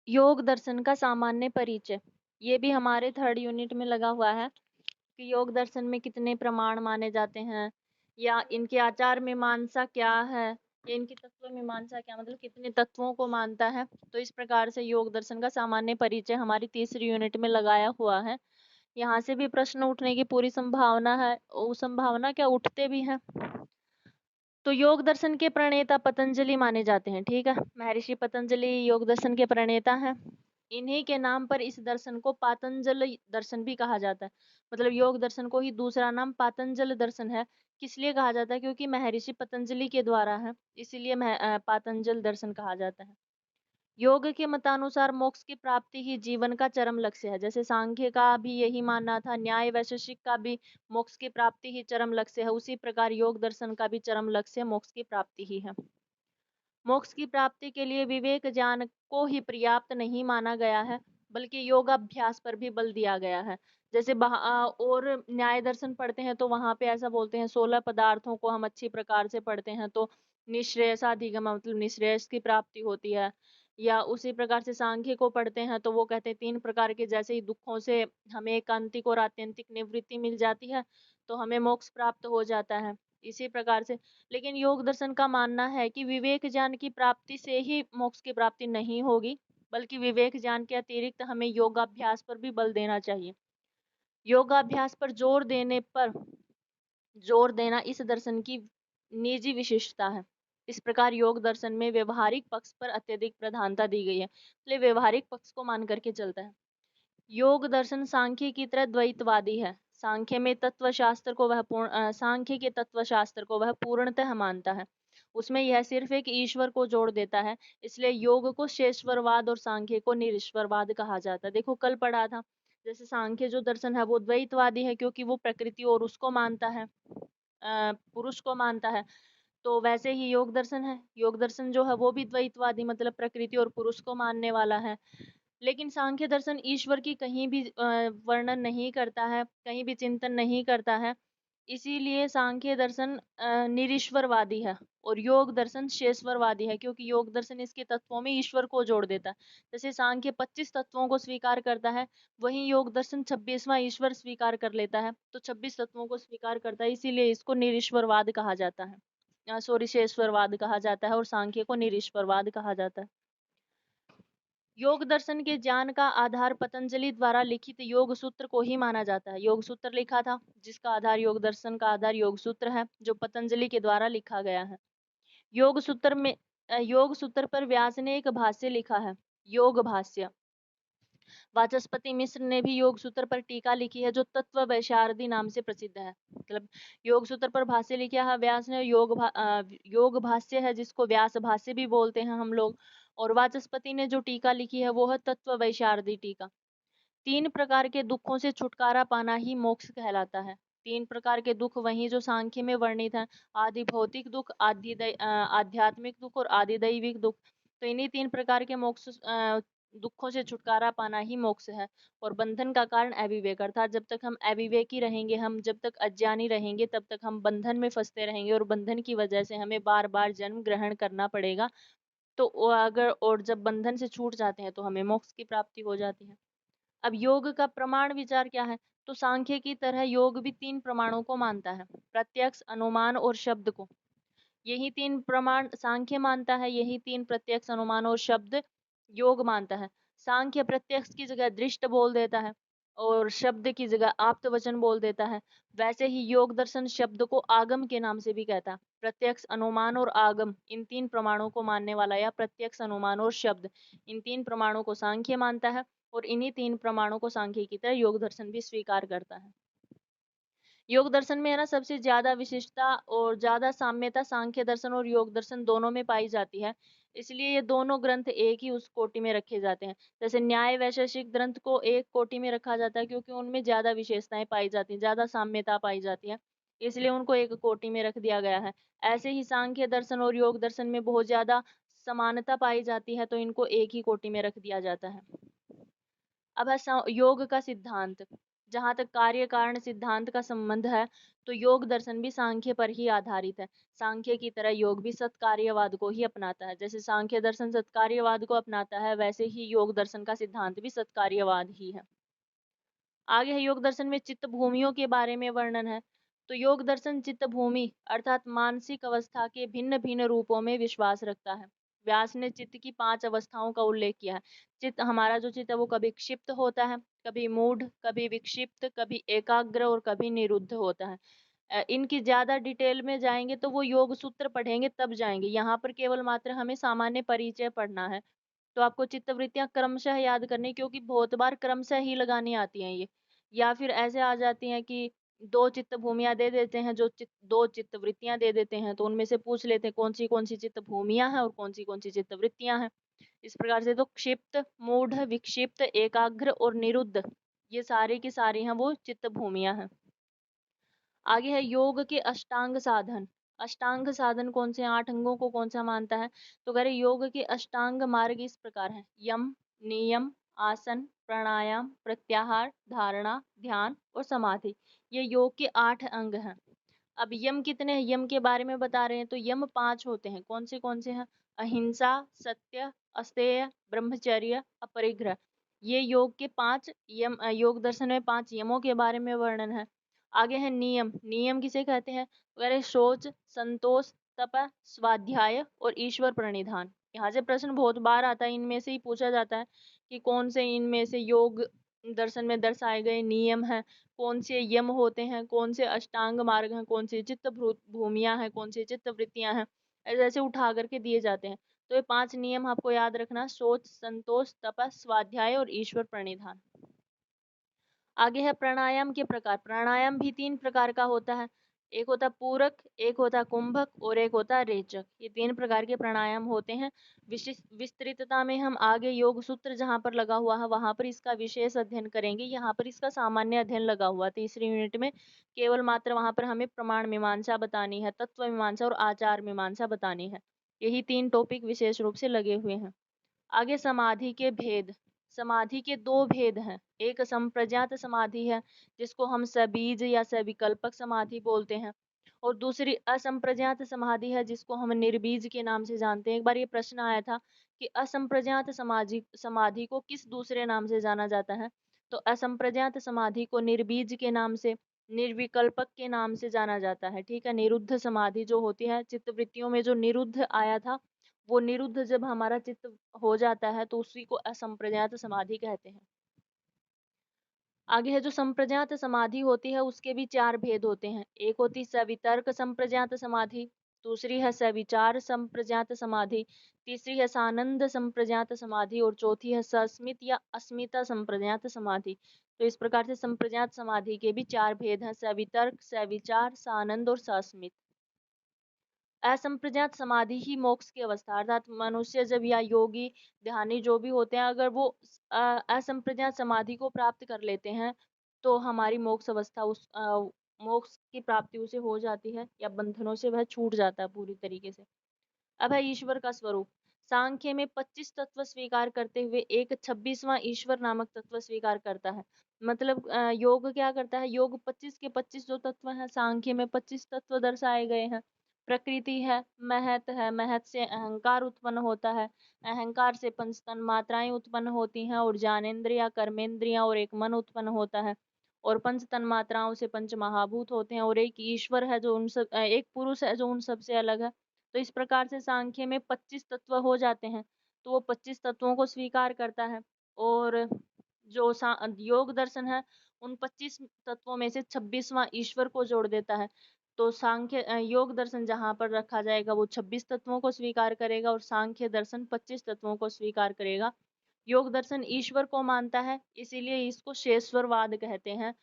योग दर्शन का सामान्य परिचय, ये भी हमारे थर्ड यूनिट में लगा हुआ है कि योग दर्शन में कितने प्रमाण माने जाते हैं, या इनके आचार मीमांसा क्या है, या इनकी तत्व मीमांसा क्या, मतलब कितने तत्वों को मानता है। तो इस प्रकार से योग दर्शन का सामान्य परिचय हमारी तीसरी यूनिट में लगाया हुआ है। यहाँ से भी प्रश्न उठने की पूरी संभावना है, वो संभावना क्या, उठते भी हैं। तो योग दर्शन के प्रणेता पतंजलि माने जाते हैं, ठीक है। महर्षि पतंजलि योग दर्शन के प्रणेता हैं। इन्हीं के नाम पर इस दर्शन को पातंजल दर्शन भी कहा जाता है। मतलब योग दर्शन को ही दूसरा नाम पातंजल दर्शन है। किस लिए कहा जाता है? क्योंकि महर्षि पतंजलि के द्वारा है, इसीलिए पातंजल दर्शन कहा जाता है। योग के मतानुसार मोक्ष की प्राप्ति ही जीवन का चरम लक्ष्य है। जैसे सांख्य का भी यही मानना था, न्याय वैशेषिक का भी मोक्ष की प्राप्ति ही चरम लक्ष्य है, उसी प्रकार योग दर्शन का भी चरम लक्ष्य मोक्ष की प्राप्ति ही है। मोक्ष की प्राप्ति के लिए विवेक ज्ञान को ही पर्याप्त नहीं माना गया है, बल्कि योगाभ्यास पर भी बल दिया गया है। जैसे और न्याय दर्शन पढ़ते हैं तो वहां पे ऐसा बोलते हैं, 16 पदार्थों को हम अच्छी प्रकार से पढ़ते हैं तो निःश्रेयसाधिगम, मतलब निःश्रेयस की प्राप्ति होती है। या उसी प्रकार से सांख्य को पढ़ते हैं तो वो कहते हैं 3 प्रकार के, जैसे ही दुखों से हमें एकांतिक और आत्यंतिक निवृत्ति मिल जाती है तो हमें मोक्ष प्राप्त हो जाता है। इसी प्रकार से लेकिन योग दर्शन का मानना है कि विवेक ज्ञान की प्राप्ति से ही मोक्ष की प्राप्ति नहीं होगी, बल्कि विवेक ज्ञान के अतिरिक्त हमें योगाभ्यास पर भी बल देना चाहिए। योगाभ्यास पर जोर देना इस दर्शन की निजी विशेषता है। इस प्रकार योग दर्शन में व्यवहारिक पक्ष पर अत्यधिक प्रधानता दी गई है, इसलिए व्यवहारिक पक्ष को मान करके चलता है। योग दर्शन सांख्य की तरह द्वैतवादी है। सांख्य के तत्व शास्त्र को वह पूर्णतः मानता है, उसमें यह सिर्फ एक ईश्वर को जोड़ देता है। इसलिए योग को शेषवरवाद और सांख्य को निरीश्वरवाद कहा जाता है। देखो कल पढ़ा था, जैसे सांख्य जो दर्शन है वो द्वैतवादी है क्योंकि वो प्रकृति और उसको मानता है, पुरुष को मानता है। तो वैसे ही योग दर्शन है, योग दर्शन जो है वो भी द्वैतवादी, मतलब प्रकृति और पुरुष को मानने वाला है। लेकिन सांख्य दर्शन ईश्वर की कहीं भी वर्णन नहीं करता है, कहीं भी चिंतन नहीं करता है। इसीलिए सांख्य दर्शन निरीश्वरवादी है और योग दर्शन शेषवरवादी है, क्योंकि योग दर्शन इसके तत्वों में ईश्वर को जोड़ देता है। जैसे सांख्य 25 तत्वों को स्वीकार करता है, वहीं योग दर्शन 26वां ईश्वर स्वीकार कर लेता है, तो 26 तत्वों को स्वीकार करता है, इसीलिए इसको निरीश्वरवाद कहा जाता है। सॉरी, शेषवरवाद कहा जाता है और सांख्य को निरीश्वरवाद कहा जाता है। योग दर्शन के ज्ञान का आधार पतंजलि द्वारा लिखित योग सूत्र को ही माना जाता है। योग सूत्र लिखा था, जिसका आधार योग दर्शन का आधार योग सूत्र है, जो पतंजलि के द्वारा लिखा गया है। योग सूत्र पर व्यास ने एक भाष्य लिखा है, योग भाष्य। वाचस्पति मिश्र ने भी योग सूत्र पर टीका लिखी है, जो तत्व वैशारदी नाम से प्रसिद्ध है। मतलब योग सूत्र पर भाष्य लिखा है व्यास ने, योग भाष्य है जिसको व्यास भाष्य भी बोलते हैं हम लोग। और वाचस्पति ने जो टीका लिखी है वो है तत्व वैशारदी टीका। 3 प्रकार के दुखों से छुटकारा पाना ही मोक्ष कहलाता है। 3 प्रकार के दुख वही जो सांख्य में वर्णित है, आदि भौतिक दुख, आध्यात्मिक दुख और आदि दैविक दुख। तो इन्हीं 3 प्रकार के दुखों से छुटकारा पाना ही मोक्ष है। और बंधन का कारण अविवेक, अर्थात जब तक हम अविवेकी रहेंगे, हम जब तक अज्ञानी रहेंगे, तब तक हम बंधन में फंसते रहेंगे और बंधन की वजह से हमें बार बार जन्म ग्रहण करना पड़ेगा। तो और जब बंधन से छूट जाते हैं तो हमें मोक्ष की प्राप्ति हो जाती है। अब योग का प्रमाण विचार क्या है? तो सांख्य की तरह योग भी 3 प्रमाणों को मानता है, प्रत्यक्ष, अनुमान और शब्द को। यही 3 प्रमाण सांख्य मानता है, यही 3 प्रत्यक्ष, अनुमान और शब्द योग मानता है। सांख्य प्रत्यक्ष की जगह दृष्ट बोल देता है और शब्द की जगह आप्त वचन बोल देता है। वैसे ही योग दर्शन शब्द को आगम के नाम से भी कहता है। प्रत्यक्ष, अनुमान और आगम, इन 3 प्रमाणों को मानने वाला, या प्रत्यक्ष, अनुमान और शब्द, इन 3 प्रमाणों को सांख्य मानता है और इन्हीं 3 प्रमाणों को सांख्य की तरह योग दर्शन भी स्वीकार करता है। योग दर्शन में है ना, सबसे ज्यादा विशिष्टता और ज्यादा साम्यता सांख्य दर्शन और योग दर्शन दोनों में पाई जाती है। इसलिए ये दोनों ग्रंथ एक ही उस कोटि में रखे जाते हैं। जैसे न्याय वैशेषिक ग्रंथ को एक कोटि में रखा जाता है क्योंकि उनमें ज्यादा विशेषताएं पाई जाती हैं, ज्यादा साम्यता पाई जाती है, इसलिए उनको एक कोटि में रख दिया गया है। ऐसे ही सांख्य दर्शन और योग दर्शन में बहुत ज्यादा समानता पाई जाती है, तो इनको एक ही कोटि में रख दिया जाता है। अब है योग का सिद्धांत। जहाँ तक कार्य कारण सिद्धांत का संबंध है, तो योग दर्शन भी सांख्य पर ही आधारित है। सांख्य की तरह योग भी सत्कार्यवाद को ही अपनाता है। जैसे सांख्य दर्शन सत्कार्यवाद को अपनाता है, वैसे ही योग दर्शन का सिद्धांत भी सत्कार्यवाद ही है। आगे है योग दर्शन में चित्त भूमियों के बारे में वर्णन है। तो योग दर्शन चित्त भूमि अर्थात मानसिक अवस्था के भिन्न भिन्न रूपों में विश्वास रखता है। व्यास ने चित्त की 5 अवस्थाओं का उल्लेख किया है। चित्त, हमारा जो चित्त है वो कभी क्षिप्त होता है, कभी मूढ़, कभी विक्षिप्त, कभी एकाग्र और कभी निरुद्ध होता है। इनकी ज्यादा डिटेल में जाएंगे तो वो योग सूत्र पढ़ेंगे तब जाएंगे, यहाँ पर केवल मात्र हमें सामान्य परिचय पढ़ना है। तो आपको चित्तवृत्तियां क्रमशः याद करनी, क्योंकि बहुत बार क्रमशः ही लगानी आती हैं ये, या फिर ऐसे आ जाती हैं कि दो चित्त भूमियां दे देते हैं, दो चित्त वृत्तियां दे देते हैं, तो उनमें से पूछ लेते हैं कौन सी चित्त भूमियां हैं और कौन सी चित्त वृत्तियां हैं। इस प्रकार से तो क्षिप्त, मूढ़, विक्षिप्त, एकाग्र और निरुद्ध, ये सारी की सारी हैं वो चित्त भूमियां हैं। आगे है योग के अष्टांग साधन। अष्टांग साधन कौन से, 8 अंगों को कौन सा मानता है? तो कह रहे योग के अष्टांग मार्ग इस प्रकार है: यम, नियम, आसन, प्राणायाम, प्रत्याहार, धारणा, ध्यान और समाधि। ये योग के 8 अंग हैं। अब यम कितने हैं, यम के बारे में बता रहे हैं। तो यम 5 होते हैं। कौन से हैं? अहिंसा, सत्य, अस्तेय, ब्रह्मचर्य, अपरिग्रह। ये योग के 5 यम, योग दर्शन में 5 यमों के बारे में वर्णन है। आगे है नियम। नियम किसे कहते हैं? वगैरह शौच, संतोष, तप, स्वाध्याय और ईश्वर प्रणिधान। यहाँ से प्रश्न बहुत बार आता है, इनमें से ही पूछा जाता है कि कौन से इनमें से योग दर्शन में दर्शाए गए नियम हैं, कौन से यम होते हैं, कौन से अष्टांग मार्ग हैं, कौन सी चित्त भूमियां हैं, कौन सी चित्त वृत्तियां हैं, ऐसे ऐसे उठा करके दिए जाते हैं। तो ये 5 नियम आपको याद रखना: सोच, संतोष, तपस, स्वाध्याय और ईश्वर प्रणिधान। आगे है प्राणायाम के प्रकार। प्राणायाम भी 3 प्रकार का होता है। एक होता पूरक, एक होता कुंभक और एक होता रेचक। ये 3 प्रकार के प्राणायाम होते हैं। विशिष्ट विस्तृतता में हम आगे योग सूत्र जहाँ पर लगा हुआ है वहां पर इसका विशेष अध्ययन करेंगे। यहाँ पर इसका सामान्य अध्ययन लगा हुआ, तीसरी यूनिट में केवल मात्र वहां पर हमें प्रमाण मीमांसा बतानी है, तत्व मीमांसा और आचार मीमांसा बतानी है। यही 3 टॉपिक विशेष रूप से लगे हुए हैं। आगे समाधि के भेद। समाधि के 2 भेद हैं। एक संप्रज्ञात समाधि है, जिसको हम सबीज या सविकल्पक समाधि बोलते हैं, और दूसरी असंप्रज्ञात समाधि है, जिसको हम निर्बीज के नाम से जानते हैं। एक बार ये प्रश्न आया था कि असंप्रज्ञात समाधि समाधि को किस दूसरे नाम से जाना जाता है? तो असंप्रज्ञात समाधि को निर्बीज के नाम से, निर्विकल्पक के नाम से जाना जाता है। ठीक है। निरुद्ध समाधि जो होती है, चित्तवृत्तियों में जो निरुद्ध आया था, वो निरुद्ध जब हमारा चित्त हो जाता है तो उसी को असंप्रज्ञात समाधि कहते हैं। आगे है जो संप्रज्ञात समाधि होती है, उसके भी 4 भेद होते हैं। एक होती सवितर्क संप्रज्ञात समाधि, दूसरी है सविचार संप्रज्ञात समाधि, तीसरी है सानंद संप्रज्ञात समाधि और चौथी है सस्मित या अस्मिता संप्रज्ञात समाधि। तो इस प्रकार से संप्रज्ञात समाधि के भी 4 भेद हैं: सवितर्क, सविचार, सानंद और सस्मित। असंप्रज्ञात समाधि ही मोक्ष की अवस्था, अर्थात मनुष्य जब या योगी ध्यानी जो भी होते हैं, अगर वो असंप्रज्ञात समाधि को प्राप्त कर लेते हैं तो हमारी मोक्ष अवस्था, मोक्ष की प्राप्ति उसे हो जाती है, या बंधनों से वह छूट जाता है पूरी तरीके से। अब है ईश्वर का स्वरूप। सांख्य में 25 तत्व स्वीकार करते हुए एक 26वां ईश्वर नामक तत्व स्वीकार करता है। मतलब योग क्या करता है, योग 25 के 25 जो तत्व हैं, सांख्य में 25 तत्व दर्शाए गए हैं। प्रकृति है, महत से अहंकार उत्पन्न होता है, अहंकार से पंच तन मात्राएं उत्पन्न होती हैं और ज्ञानेन्द्रिया, कर्मेंद्रिया और एक मन उत्पन्न होता है, और पंच तन मात्राओं से पंच महाभूत होते हैं, और एक ईश्वर है जो उन सब, एक पुरुष है जो उन सबसे अलग है। तो इस प्रकार से सांख्य में 25 तत्व हो जाते हैं। तो वो 25 तत्वों को स्वीकार करता है, और जो योग दर्शन है उन 25 तत्वों में से 26वां ईश्वर को जोड़ देता है। तो सांख्य योग दर्शन जहां पर रखा जाएगा वो 26 तत्वों को स्वीकार करेगा, और सांख्य दर्शन 25 तत्वों को स्वीकार करेगा। योग दर्शन ईश्वर को मानता है, इसीलिए इसको शेषवरवाद कहते हैं,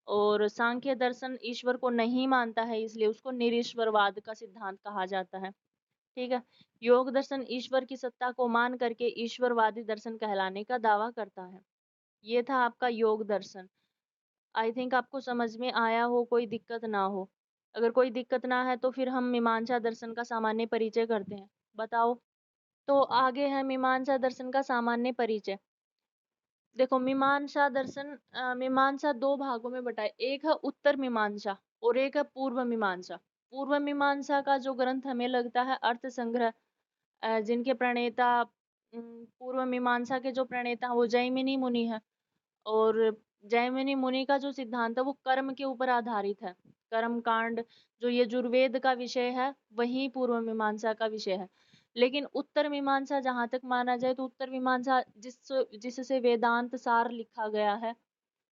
और सांख्य दर्शन ईश्वर को नहीं मानता है, इसलिए उसको निरीश्वरवाद का सिद्धांत कहा जाता है। ठीक है। योग दर्शन ईश्वर की सत्ता को मान करके ईश्वरवादी दर्शन कहलाने का दावा करता है। ये था आपका योग दर्शन। आई थिंक आपको समझ में आया हो, कोई दिक्कत ना हो। अगर कोई दिक्कत ना है तो फिर हम मीमांसा दर्शन का सामान्य परिचय करते हैं। बताओ। तो आगे है मीमांसा दर्शन का सामान्य परिचय। देखो, मीमांसा दर्शन मीमांसा दो भागों में बटा है। एक है उत्तर मीमांसा और एक है पूर्व मीमांसा। पूर्व मीमांसा का जो ग्रंथ हमें लगता है अर्थ संग्रह, जिनके प्रणेता पूर्व मीमांसा के जो प्रणेता हैं वो जैमिनी मुनि है। और जैमिनी मुनि का जो सिद्धांत है वो कर्म के ऊपर आधारित है। कर्म कांड जो यजुर्वेद का विषय है वही पूर्व मीमांसा का विषय है। लेकिन उत्तर मीमांसा जहां तक माना जाए तो उत्तर मीमांसा जिससे वेदांत सार लिखा गया है,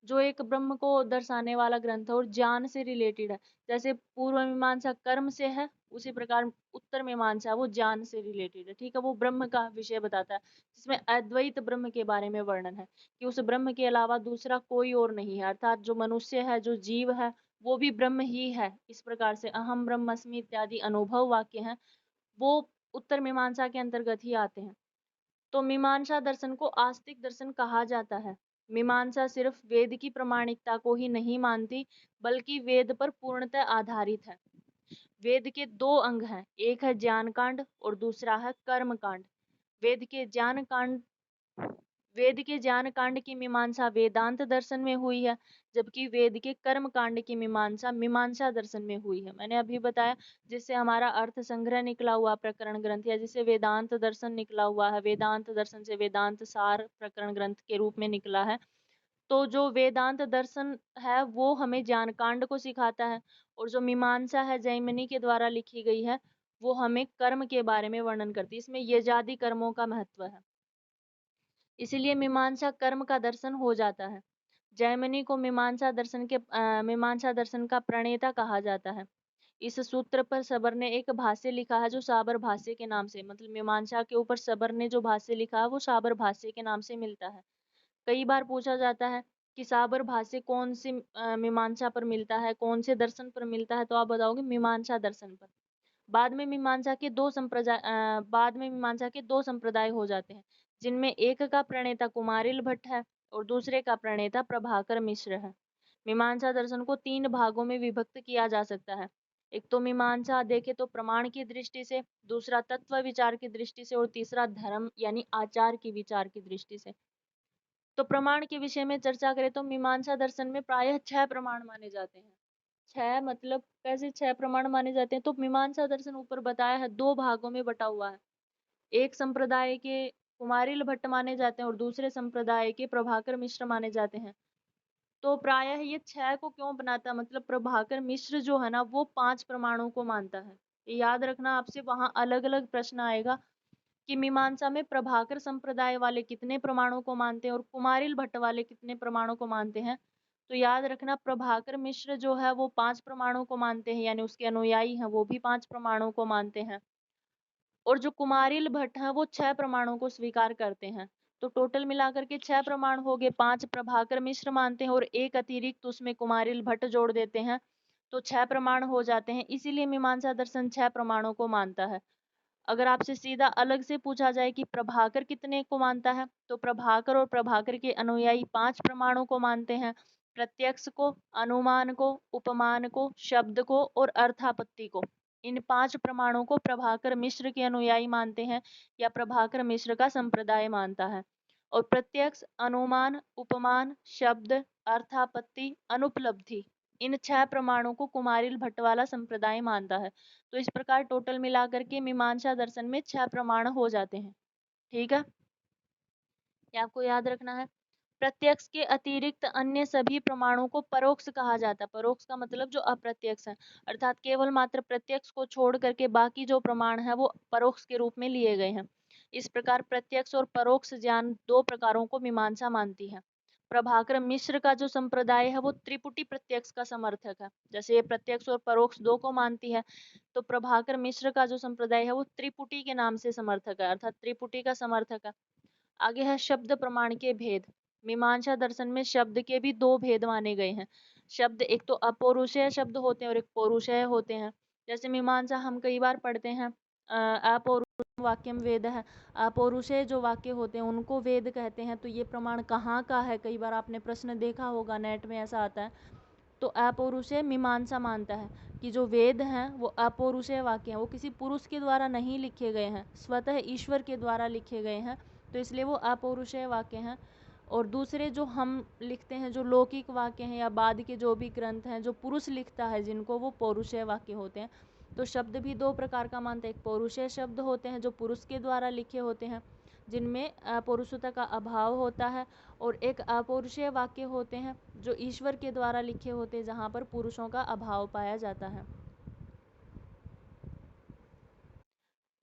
जो एक ब्रह्म को दर्शाने वाला ग्रंथ है और ज्ञान से रिलेटेड है। जैसे पूर्व मीमांसा कर्म से है, उसी प्रकार उत्तर मीमांसा वो ज्ञान से रिलेटेड है। ठीक है, वो ब्रह्म का विषय बताता है, जिसमें अद्वैत ब्रह्म के बारे में वर्णन है कि उस ब्रह्म के अलावा दूसरा कोई और नहीं है। अर्थात जो मनुष्य है, जो जीव है, वो भी ब्रह्म ही है। इस प्रकार से अहम ब्रह्मस्मि इत्यादि अनुभव वाक्य हैं, वो उत्तर मीमांसा के अंतर्गत ही आते हैं। तो मीमांसा दर्शन को आस्तिक दर्शन कहा जाता है। मीमांसा सिर्फ वेद की प्रामाणिकता को ही नहीं मानती, बल्कि वेद पर पूर्णतः आधारित है। वेद के दो अंग हैं, एक है ज्ञान कांड और दूसरा है कर्म कांड। वेद के ज्ञान कांड वेद के ज्ञान कांड की मीमांसा वेदांत दर्शन में हुई है, जबकि वेद के कर्म कांड की मीमांसा मीमांसा दर्शन में हुई है। मैंने अभी बताया, जिससे हमारा अर्थ संग्रह निकला हुआ प्रकरण ग्रंथ, या जिससे वेदांत दर्शन निकला हुआ है, वेदांत दर्शन से वेदांत सार प्रकरण ग्रंथ के रूप में निकला है। तो जो वेदांत दर्शन है वो हमें ज्ञान कांड को सिखाता है, और जो मीमांसा है जैमिनी के द्वारा लिखी गई है वो हमें कर्म के बारे में वर्णन करती है। इसमें यजादि कर्मों का महत्व है, इसीलिए मीमांसा कर्म का दर्शन हो जाता है। जैमिनी को मीमांसा दर्शन का प्रणेता कहा जाता है। इस सूत्र पर सबर ने एक भाष्य लिखा है जो साबर भाष्य के नाम से, मतलब मीमांसा के ऊपर सबर ने जो भाष्य लिखा है वो साबर भाष्य के नाम से मिलता है। कई बार पूछा जाता है कि साबर भाष्य कौन सी मीमांसा पर मिलता है, कौन से दर्शन पर मिलता है, तो आप बताओगे मीमांसा दर्शन पर। बाद में मीमांसा के दो संप्रदाय हो जाते हैं, जिनमें एक का प्रणेता कुमारिल भट्ट है और दूसरे का प्रणेता प्रभाकर मिश्र है। मीमांसा दर्शन को तीन भागों में विभक्त किया जा सकता है। एक तो मीमांसा देखे तो प्रमाण की दृष्टि से, दूसरा तत्व विचार की दृष्टि से, और तीसरा धर्म यानी आचार की विचार की दृष्टि से। तो प्रमाण के विषय में चर्चा करें तो मीमांसा दर्शन में प्रायः 6 प्रमाण माने जाते हैं। 6 मतलब कैसे 6 प्रमाण माने जाते हैं, तो मीमांसा दर्शन ऊपर बताया है दो भागों में बटा हुआ है। एक संप्रदाय के कुमारिल भट्ट माने जाते हैं और दूसरे संप्रदाय के प्रभाकर मिश्र माने जाते हैं। तो प्रायः ये 6 को क्यों बनाता है, मतलब प्रभाकर मिश्र जो है ना वो 5 प्रमाणों को मानता है। ये याद रखना, आपसे वहां अलग अलग प्रश्न आएगा कि मीमांसा में प्रभाकर संप्रदाय वाले कितने प्रमाणों को मानते हैं और कुमारिल भट्ट वाले कितने प्रमाणों को मानते हैं। तो याद रखना, प्रभाकर मिश्र जो है वो 5 प्रमाणों को मानते हैं, यानी उसके अनुयायी हैं वो भी 5 प्रमाणों को मानते हैं। और जो कुमारिल भट्ट हैं वो 6 प्रमाणों को स्वीकार करते हैं। तो टोटल मिलाकर के 6 प्रमाण हो गए, 5 प्रभाकर मिश्र मानते हैं और एक अतिरिक्त उसमें कुमारिल भट्ट जोड़ देते हैं, तो 6 प्रमाण हो जाते हैं। इसीलिए मीमांसा दर्शन 6 प्रमाणों को मानता है। अगर आपसे सीधा अलग से पूछा जाए कि प्रभाकर कितने को मानता है, तो प्रभाकर और प्रभाकर के अनुयायी 5 प्रमाणों को मानते हैं। प्रत्यक्ष को, अनुमान को, उपमान को, शब्द को और अर्थापत्ति को। इन 5 प्रमाणों को प्रभाकर मिश्र के अनुयायी मानते हैं या प्रभाकर मिश्र का संप्रदाय मानता है। और प्रत्यक्ष, अनुमान, उपमान, शब्द, अर्थापत्ति, अनुपलब्धि, इन 6 प्रमाणों को कुमारिल भट्ट वाला संप्रदाय मानता है। तो इस प्रकार टोटल मिलाकर के मीमांसा दर्शन में 6 प्रमाण हो जाते हैं। ठीक है, ये आपको याद रखना है। प्रत्यक्ष के अतिरिक्त अन्य सभी प्रमाणों को परोक्ष कहा जाता है। परोक्ष का मतलब जो अप्रत्यक्ष है, अर्थात केवल मात्र प्रत्यक्ष को छोड़ करके बाकी जो प्रमाण है वो परोक्ष के रूप में लिए गए हैं। इस प्रकार प्रत्यक्ष और परोक्ष ज्ञान दो प्रकारों को मीमांसा मानती है। प्रभाकर मिश्र का जो संप्रदाय है वो त्रिपुटी प्रत्यक्ष का समर्थक है। जैसे ये प्रत्यक्ष और परोक्ष दो को मानती है, तो प्रभाकर मिश्र का जो संप्रदाय है वो त्रिपुटी के नाम से समर्थक है, अर्थात त्रिपुटी का समर्थक है। आगे है शब्द प्रमाण के भेद। मीमांसा दर्शन में शब्द के भी दो भेद माने गए हैं। शब्द एक तो अपौरुषेय शब्द होते हैं और एक पौरुषेय होते हैं। जैसे मीमांसा हम कई बार पढ़ते हैं, अपौरुषम वाक्यम वेद है। अपौरुषेय जो वाक्य होते हैं उनको वेद कहते हैं। तो ये प्रमाण कहाँ का है, कई बार आपने प्रश्न देखा होगा, नेट में ऐसा आता है। तो अपौरुषेय मीमांसा मानता है कि जो वेद हैं वो अपौरुषेय वाक्य हैं, वो किसी पुरुष के द्वारा नहीं लिखे गए हैं, स्वतः ईश्वर के द्वारा लिखे गए हैं, तो इसलिए वो अपौरुषेय वाक्य हैं। और दूसरे जो हम लिखते हैं, जो लौकिक वाक्य हैं या बाद के जो भी ग्रंथ हैं जो पुरुष लिखता है जिनको, वो पौरुषेय वाक्य होते हैं। तो शब्द भी दो प्रकार का मानते हैं, एक पौरुषेय शब्द होते हैं जो पुरुष के द्वारा लिखे होते हैं जिनमें पौरुषता का अभाव होता है, और एक अपौरुषेय वाक्य होते हैं जो ईश्वर के द्वारा लिखे होते हैं जहाँ पर पुरुषों का अभाव पाया जाता है।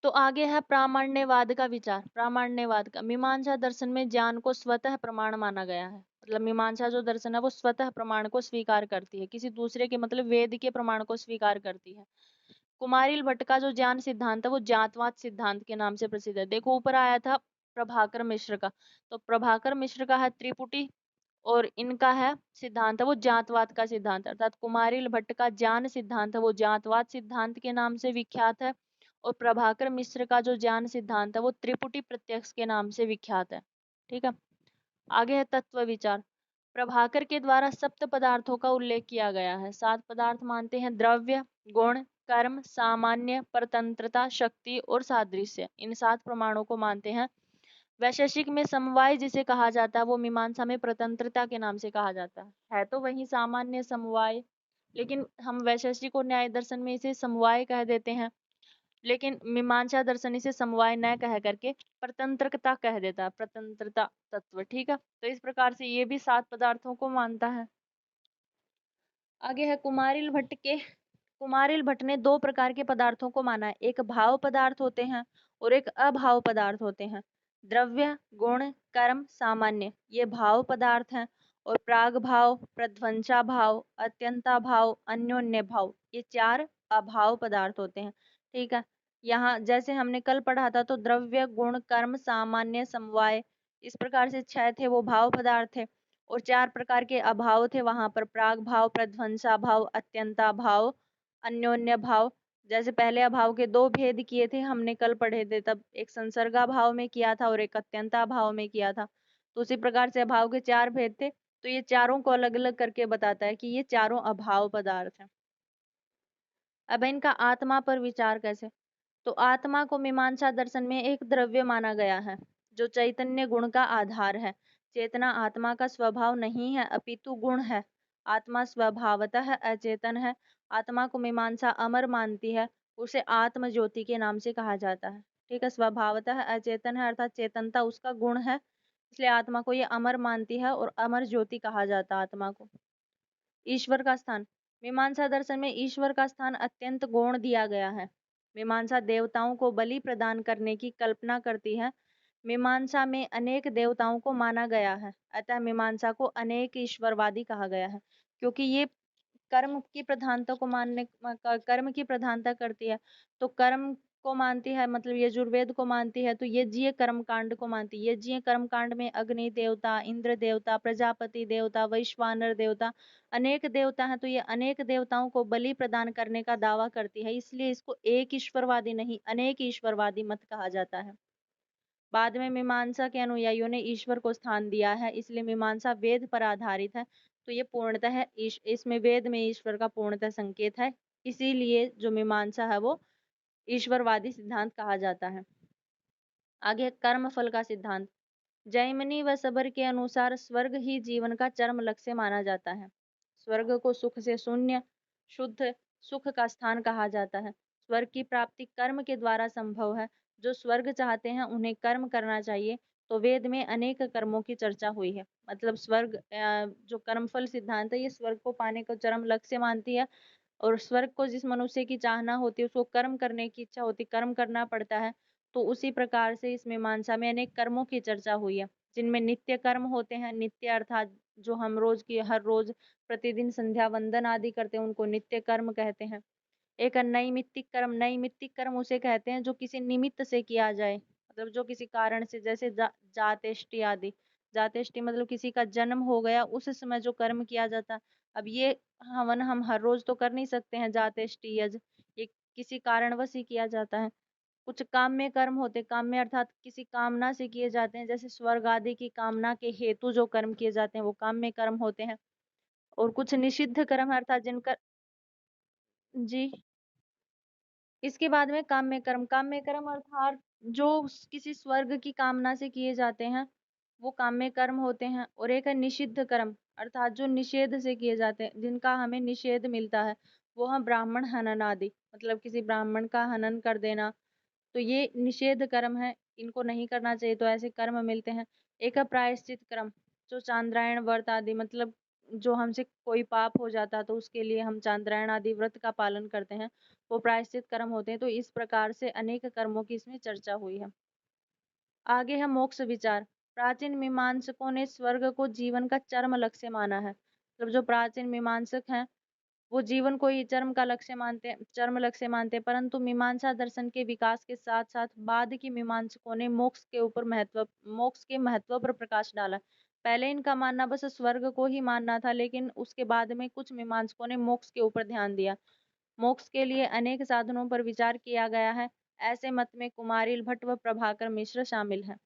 तो आगे है प्रामाण्यवाद का विचार। प्रामाण्यवाद का, मीमांसा दर्शन में ज्ञान को स्वतः प्रमाण माना गया है। मतलब मीमांसा जो दर्शन है वो स्वतः प्रमाण को स्वीकार करती है, किसी दूसरे के मतलब वेद के प्रमाण को स्वीकार करती है। कुमारिल भट्ट का जो ज्ञान सिद्धांत है वो ज्ञातवाद सिद्धांत के नाम से प्रसिद्ध है। देखो ऊपर आया था प्रभाकर मिश्र का, तो प्रभाकर मिश्र का है त्रिपुटी और इनका है सिद्धांत है वो ज्ञातवाद का सिद्धांत, अर्थात कुमारिल भट्ट का ज्ञान सिद्धांत है वो ज्ञातवाद सिद्धांत के नाम से विख्यात है, और प्रभाकर मिश्र का जो ज्ञान सिद्धांत है वो त्रिपुटी प्रत्यक्ष के नाम से विख्यात है। ठीक है, आगे है तत्व विचार। प्रभाकर के द्वारा सप्त पदार्थों का उल्लेख किया गया है। सात पदार्थ मानते हैं, द्रव्य, गुण, कर्म, सामान्य, परतंत्रता, शक्ति और सादृश्य। इन सात प्रमाणों को मानते हैं। वैशेषिक में समवाय जिसे कहा जाता है वो मीमांसा में प्रतंत्रता के नाम से कहा जाता है तो वही सामान्य समवाय, लेकिन हम वैशेषिक और न्याय दर्शन में इसे समवाय कह देते हैं, लेकिन मीमांसा दर्शन इसे समवाय न कह करके प्रतंत्रता कह देता है, प्रतंत्रता तत्व। ठीक है, तो इस प्रकार से ये भी सात पदार्थों को मानता है। आगे है कुमारिल भट्ट ने दो प्रकार के पदार्थों को माना है, एक भाव पदार्थ होते हैं और एक अभाव पदार्थ होते हैं। द्रव्य, गुण, कर्म, सामान्य ये भाव पदार्थ हैं, और प्राग भाव, प्रध्वंसा भाव, अत्यंता भाव, अन्योन्य भाव ये चार अभाव पदार्थ होते हैं। ठीक है, यहाँ जैसे हमने कल पढ़ा था तो द्रव्य, गुण, कर्म, सामान्य, समवाय इस प्रकार से छह थे वो भाव पदार्थ थे, और चार प्रकार के अभाव थे वहां पर, प्राग भाव, प्रध्वंसा भाव, अत्यंता भाव, अन्योन्य भाव। जैसे पहले अभाव के दो भेद किए थे हमने कल पढ़े थे, तब एक संसर्गा भाव में किया था और एक अत्यंता भाव में किया था। तो उसी प्रकार से अभाव के चार भेद थे, तो ये चारों को अलग अलग करके बताता है कि ये चारों अभाव पदार्थ हैं। अब इनका आत्मा पर विचार कैसे, तो आत्मा को मीमांसा दर्शन में एक द्रव्य माना गया है जो चैतन्य गुण का आधार है। चेतना आत्मा का स्वभाव नहीं है अपितु गुण है। आत्मा स्वभावतः अचेतन है। आत्मा को मीमांसा अमर मानती है, उसे आत्म ज्योति के नाम से कहा जाता है। ठीक है, स्वभावतः अचेतन है अर्थात चेतनता उसका गुण है, इसलिए आत्मा को ये अमर मानती है और अमर ज्योति कहा जाता है आत्मा को। ईश्वर का स्थान, मीमांसा दर्शन में ईश्वर का स्थान अत्यंत गौण दिया गया है। मीमांसा देवताओं को बलि प्रदान करने की कल्पना करती है। मीमांसा में अनेक देवताओं को माना गया है, अतः मीमांसा को अनेक ईश्वरवादी कहा गया है, क्योंकि ये कर्म की प्रधानता को मानने कर्म की प्रधानता करती है। तो कर्म को मानती है, मतलब यजुर्वेद को मानती है, तो यज्ञीय कर्म कांड को मानती है। यज्ञीय कर्म कांड में अग्नि देवता, इंद्र देवता, प्रजापति देवता, वैश्वानर देवता अनेक देवता हैं, तो ये अनेक देवताओं को बलि प्रदान करने का दावा करती है, इसलिए इसको एक ईश्वरवादी नहीं अनेक ईश्वरवादी मत कहा जाता है। बाद में मीमांसा के अनुयायियों ने ईश्वर को स्थान दिया है, इसलिए मीमांसा वेद पर आधारित है। तो ये पूर्णतः है इसमें वेद में ईश्वर का पूर्णतः संकेत है, इसीलिए जो मीमांसा है वो ईश्वरवादी सिद्धांत कहा जाता है। आगे कर्म फल का सिद्धांत। जैमिनी व सबर के अनुसार स्वर्ग ही जीवन का चरम लक्ष्य माना जाता है। स्वर्ग को सुख से शून्य शुद्ध सुख का स्थान कहा जाता है। स्वर्ग की प्राप्ति कर्म के द्वारा संभव है। जो स्वर्ग चाहते हैं उन्हें कर्म करना चाहिए। तो वेद में अनेक कर्मों की चर्चा हुई है। मतलब स्वर्ग जो कर्मफल सिद्धांत है ये स्वर्ग को पाने को चरम लक्ष्य मानती है, और स्वर्ग को जिस मनुष्य की चाहना होती है उसको कर्म करने की इच्छा होती, कर्म करना पड़ता है। तो उसी प्रकार से इस मीमांसा में अनेक कर्मों की चर्चा हुई है, जिनमें नित्य कर्म होते हैं। नित्य अर्थात जो हम रोज की हर रोज प्रतिदिन संध्या वंदन आदि करते हैं उनको नित्य कर्म कहते हैं। एक नैमित्तिक कर्म, नैमित्तिक कर्म उसे कहते हैं जो किसी निमित्त से किया जाए, मतलब जो किसी कारण से, जैसे जातेष्टि आदि। जातेष्टि मतलब किसी का जन्म हो गया उस समय जो कर्म किया जाता है। अब ये हवन हम हर रोज तो कर नहीं सकते हैं, जातेष्टि यज्ञ ये किसी कारणवश ही किया जाता है। कुछ काम्य कर्म होते, काम्य अर्थात किसी कामना से किए जाते हैं, जैसे स्वर्ग आदि की कामना के हेतु जो कर्म किए जाते हैं वो काम्य कर्म होते हैं। और कुछ निषिद्ध कर्म अर्थात जिनका, जी, इसके बाद में काम्य कर्म। काम्य कर्म अर्थात जो किसी स्वर्ग की कामना से किए जाते हैं वो काम्य कर्म होते हैं, और एक है निषिद्ध कर्म, अर्थात जो निषेध से किए जाते हैं, जिनका हमें निषेध मिलता है, वो हम ब्राह्मण हनन आदि, मतलब किसी ब्राह्मण का हनन कर देना, तो ये निषेध कर्म है, इनको नहीं करना चाहिए, तो ऐसे कर्म मिलते हैं। एक है प्रायश्चित कर्म, जो चांद्रायण व्रत आदि, मतलब जो हमसे कोई पाप हो जाता है तो उसके लिए हम चांद्रायण आदि व्रत का पालन करते हैं, वो प्रायश्चित कर्म होते हैं। तो इस प्रकार से अनेक कर्मों की इसमें चर्चा हुई है। आगे है मोक्ष विचार। प्राचीन मीमांसकों ने स्वर्ग को जीवन का चरम लक्ष्य माना है, मतलब जो प्राचीन मीमांसक हैं वो जीवन को ही चरम का लक्ष्य मानते हैं, चरम लक्ष्य मानते हैं, परंतु मीमांसा दर्शन के विकास के साथ साथ बाद की मीमांसकों ने मोक्ष के महत्व पर प्रकाश डाला। पहले इनका मानना बस स्वर्ग को ही मानना था, लेकिन उसके बाद में कुछ मीमांसकों ने मोक्ष के ऊपर ध्यान दिया। मोक्ष के लिए अनेक साधनों पर विचार किया गया है। ऐसे मत में कुमारिल भट्ट व प्रभाकर मिश्र शामिल हैं।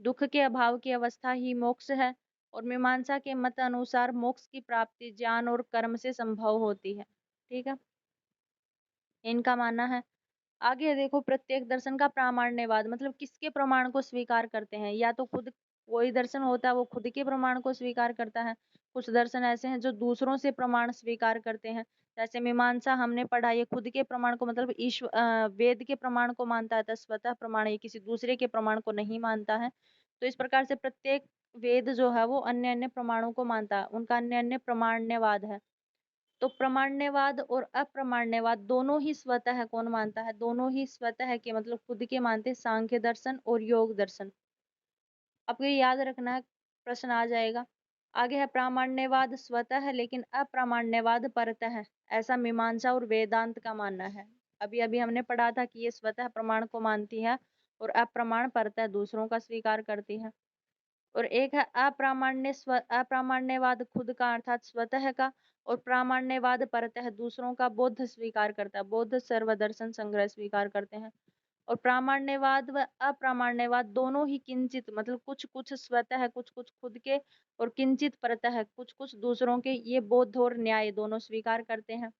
दुख के अभाव की अवस्था ही मोक्ष है, और मीमांसा के मत अनुसार मोक्ष की प्राप्ति ज्ञान और कर्म से संभव होती है। ठीक है, इनका मानना है। आगे देखो, प्रत्येक दर्शन का प्रामाण्यवाद, मतलब किसके प्रमाण को स्वीकार करते हैं, या तो खुद कोई दर्शन होता है वो खुद के प्रमाण को स्वीकार करता है, कुछ दर्शन ऐसे हैं जो दूसरों से प्रमाण स्वीकार करते हैं। जैसे मीमांसा हमने पढ़ा, ये खुद के प्रमाण को, मतलब वेद के प्रमाण को मानता है, तो स्वतः प्रमाण, ये किसी दूसरे के प्रमाण को नहीं मानता है। तो इस प्रकार से प्रत्येक वेद जो है वो अन्य अन्य प्रमाणों को मानता है, उनका अन्य अन्य प्रमाण्यवाद है। तो प्रमाण्यवाद और अप्रमाण्यवाद दोनों ही स्वतः है, कौन मानता है, दोनों ही स्वतः है, कि मतलब खुद के मानते हैं, सांख्य दर्शन और योग दर्शन। आपको ये याद रखना है, प्रश्न आ जाएगा। आगे है प्रामाण्यवाद स्वतः है, लेकिन अप्रामाण्यवाद परतः है, ऐसा मीमांसा और वेदांत का मानना है। अभी अभी हमने पढ़ा था कि ये स्वतः प्रमाण को मानती है और अप्रमाण परतः दूसरों का स्वीकार करती है। और एक है अप्रामाण्यवाद खुद का अर्थात स्वतः का, और प्रामाण्यवाद परतः दूसरों का बौद्ध स्वीकार करता है, बौद्ध सर्वदर्शन संग्रह स्वीकार करते हैं। और प्रामाण्यवाद व अप्रामाण्यवाद दोनों ही किंचित, मतलब कुछ कुछ स्वतः है, कुछ कुछ खुद के, और किंचित परतः है, कुछ कुछ दूसरों के, ये बौद्ध और न्याय दोनों स्वीकार करते हैं।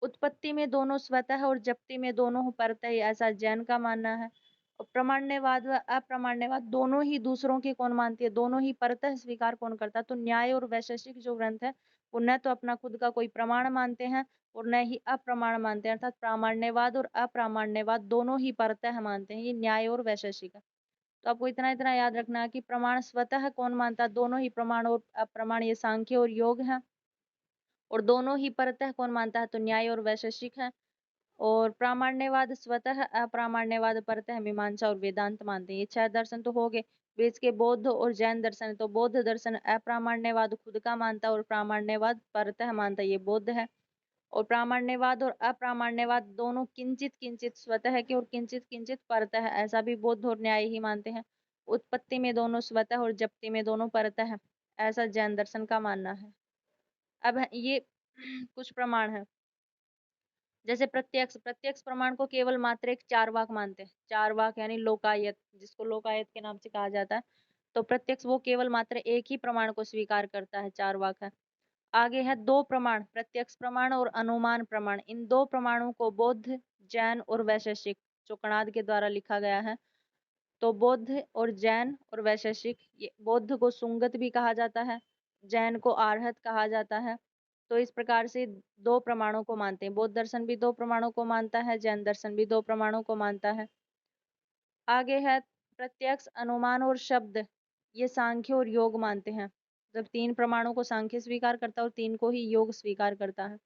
उत्पत्ति में दोनों स्वतः और जप्ति में दोनों परतः, ऐसा जैन का मानना है। और प्रमाण्यवाद व अप्रमाण्यवाद दोनों ही दूसरों की कौन मानती है, दोनों ही परतः स्वीकार कौन करता है, तो न्याय और वैशेषिक जो ग्रंथ है वो न तो अपना खुद का कोई प्रमाण मानते हैं और न ही अप्रमाण मानते हैं, अर्थात प्रामाण्यवाद और अप्रामाण्यवाद दोनों ही परतः मानते हैं, ये न्याय और वैशेषिक है। तो आपको इतना इतना याद रखना है कि प्रमाण स्वतः कौन मानता है, दोनों ही प्रमाण और अप्रमाण, ये सांख्य और योग है। और दोनों ही परतः कौन मानता है, तो न्याय और वैशेषिक है। और प्रामाण्यवाद स्वतः, अप्रामाण्यवाद परतः मीमांसा और वेदांत मानते हैं। ये 6 दर्शन तो हो गए। बीच के बौद्ध और जैन दर्शन है, तो बौद्ध दर्शन अप्रामाण्यवाद खुद का मानता है और प्रामाण्यवाद परतः मानता है, ये बौद्ध है। और प्रामाण्यवाद और अप्रामाण्यवाद दोनों किंचित किंचित स्वतः के और किंचित किंचित परतः है, ऐसा भी बौद्ध और न्याय ही मानते हैं। उत्पत्ति में दोनों स्वतः और जप्ति में दोनों परतः है, ऐसा जैन दर्शन का मानना है। अब ये कुछ प्रमाण है। जैसे प्रत्यक्ष, प्रत्यक्ष प्रमाण को केवल मात्र एक चार वाक मानते हैं, चार वाक यानी लोकायत, जिसको लोकायत के नाम से कहा जाता है। तो प्रत्यक्ष वो केवल मात्र एक ही प्रमाण को स्वीकार करता है, चार वाक है। आगे है दो प्रमाण, प्रत्यक्ष प्रमाण और अनुमान प्रमाण। इन दो प्रमाणों को बौद्ध, जैन और वैशेषिक, जो कणाद के द्वारा लिखा गया है, तो बौद्ध और जैन और वैशेषिक, ये बौद्ध को सुंगत भी कहा जाता है, जैन को आर्हत कहा जाता है। तो इस प्रकार से दो प्रमाणों को मानते हैं, बौद्ध दर्शन भी दो प्रमाणों को मानता है, जैन दर्शन भी दो प्रमाणों को मानता है। आगे है प्रत्यक्ष, अनुमान और शब्द, ये सांख्य और योग मानते हैं। जब तीन प्रमाणों को सांख्य स्वीकार करता है और तीन को ही योग स्वीकार करता है।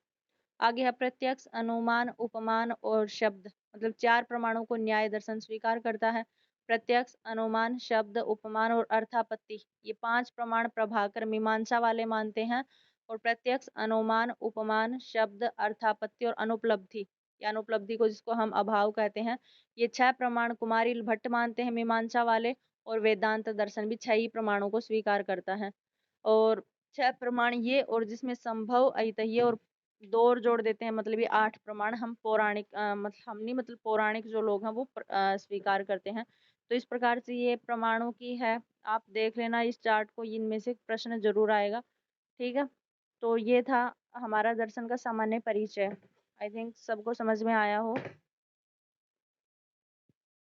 आगे है प्रत्यक्ष, अनुमान, उपमान और शब्द, मतलब चार प्रमाणों को न्याय दर्शन स्वीकार करता है। प्रत्यक्ष, अनुमान, शब्द, उपमान और अर्थापत्ति, ये पांच प्रमाण प्रभाकर मीमांसा वाले मानते हैं। और प्रत्यक्ष, अनुमान, उपमान, शब्द, अर्थापत्ति और अनुपलब्धि, या अनुपलब्धि को जिसको हम अभाव कहते हैं, ये 6 प्रमाण कुमारी भट्ट मानते हैं मीमांसा वाले। और वेदांत दर्शन भी 6 ही प्रमाणों को स्वीकार करता है। और 6 प्रमाण ये, और जिसमें संभव, ऐतह्य और दो और जोड़ देते हैं, मतलब ये 8 प्रमाण हम पौराणिक, मतलब हम नहीं, मतलब पौराणिक जो लोग हैं वो स्वीकार करते हैं। तो इस प्रकार से ये प्रमाणों की है, आप देख लेना इस चार्ट को, इनमें से प्रश्न जरूर आएगा। ठीक है, तो ये था हमारा दर्शन का सामान्य परिचय। आई थिंक सबको समझ में आया हो।